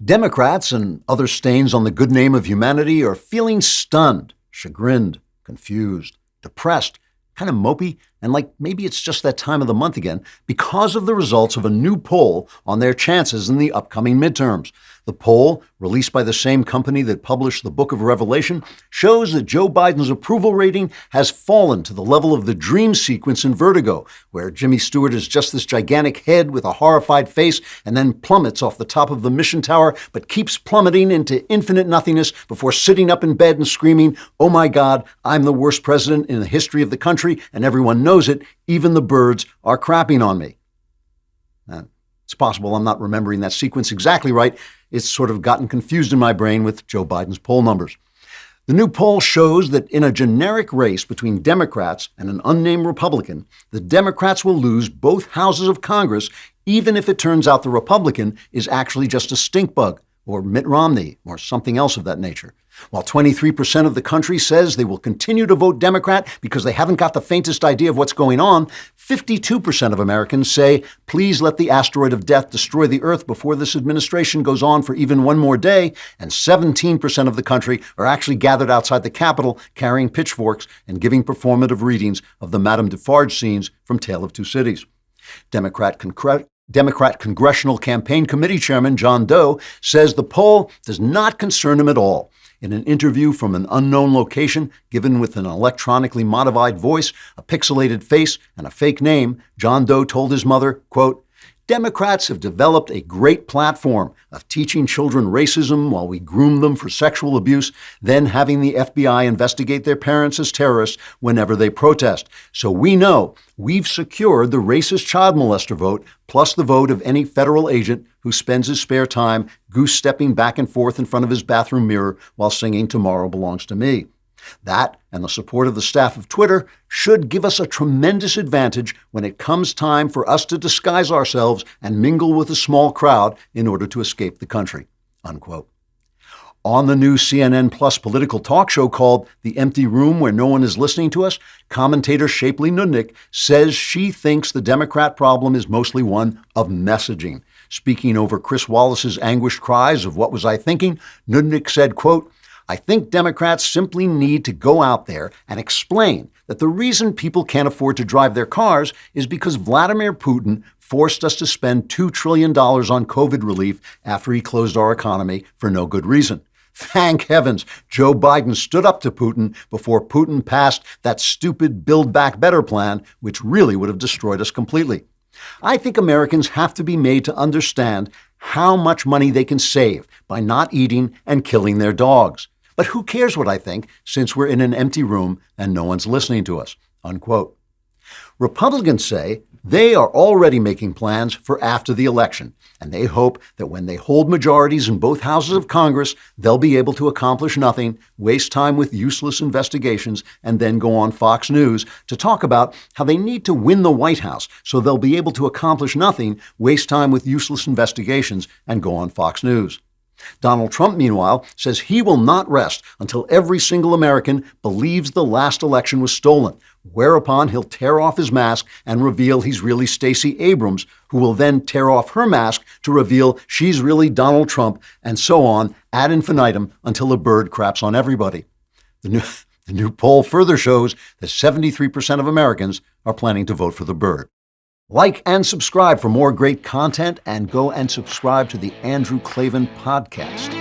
Democrats and other stains on the good name of humanity are feeling stunned, chagrined, confused, depressed, kind of mopey, and like maybe it's just that time of the month again because of the results of a new poll on their chances in the upcoming midterms. The poll, released by the same company that published the Book of Revelation, shows that Joe Biden's approval rating has fallen to the level of the dream sequence in Vertigo, where Jimmy Stewart is just this gigantic head with a horrified face and then plummets off the top of the mission tower, but keeps plummeting into infinite nothingness before sitting up in bed and screaming, "Oh my God, I'm the worst president in the history of the country, and everyone knows it, even the birds are crapping on me." It's possible I'm not remembering that sequence exactly right. It's sort of gotten confused in my brain with Joe Biden's poll numbers. The new poll shows that in a generic race between Democrats and an unnamed Republican, the Democrats will lose both houses of Congress, even if it turns out the Republican is actually just a stink bug, or Mitt Romney, or something else of that nature. While 23% of the country says they will continue to vote Democrat because they haven't got the faintest idea of what's going on, 52% of Americans say, please let the asteroid of death destroy the Earth before this administration goes on for even one more day, and 17% of the country are actually gathered outside the Capitol carrying pitchforks and giving performative readings of the Madame Defarge scenes from Tale of Two Cities. Democrat Congressional Campaign Committee Chairman John Doe says the poll does not concern him at all. In an interview from an unknown location, given with an electronically modified voice, a pixelated face, and a fake name, John Doe told his mother, quote, "Democrats have developed a great platform of teaching children racism while we groom them for sexual abuse, then having the FBI investigate their parents as terrorists whenever they protest. So we know we've secured the racist child molester vote, plus the vote of any federal agent who spends his spare time goose-stepping back and forth in front of his bathroom mirror while singing 'Tomorrow Belongs to Me.' That, and the support of the staff of Twitter, should give us a tremendous advantage when it comes time for us to disguise ourselves and mingle with a small crowd in order to escape the country." Unquote. On the new CNN Plus political talk show called The Empty Room Where No One Is Listening to Us, commentator Shapley Nudnik says she thinks the Democrat problem is mostly one of messaging. Speaking over Chris Wallace's anguished cries of "What was I thinking?" Nudnik said, quote, "I think Democrats simply need to go out there and explain that the reason people can't afford to drive their cars is because Vladimir Putin forced us to spend $2 trillion on COVID relief after he closed our economy for no good reason. Thank heavens Joe Biden stood up to Putin before Putin passed that stupid Build Back Better plan, which really would have destroyed us completely. I think Americans have to be made to understand how much money they can save by not eating and killing their dogs. But who cares what I think, since we're in an empty room and no one's listening to us." Unquote. Republicans say they are already making plans for after the election, and they hope that when they hold majorities in both houses of Congress, they'll be able to accomplish nothing, waste time with useless investigations, and then go on Fox News to talk about how they need to win the White House so they'll be able to accomplish nothing, waste time with useless investigations, and go on Fox News. Donald Trump, meanwhile, says he will not rest until every single American believes the last election was stolen, whereupon he'll tear off his mask and reveal he's really Stacey Abrams, who will then tear off her mask to reveal she's really Donald Trump, and so on ad infinitum until a bird craps on everybody. The new poll further shows that 73% of Americans are planning to vote for the bird. Like and subscribe for more great content, and go and subscribe to the Andrew Klavan podcast.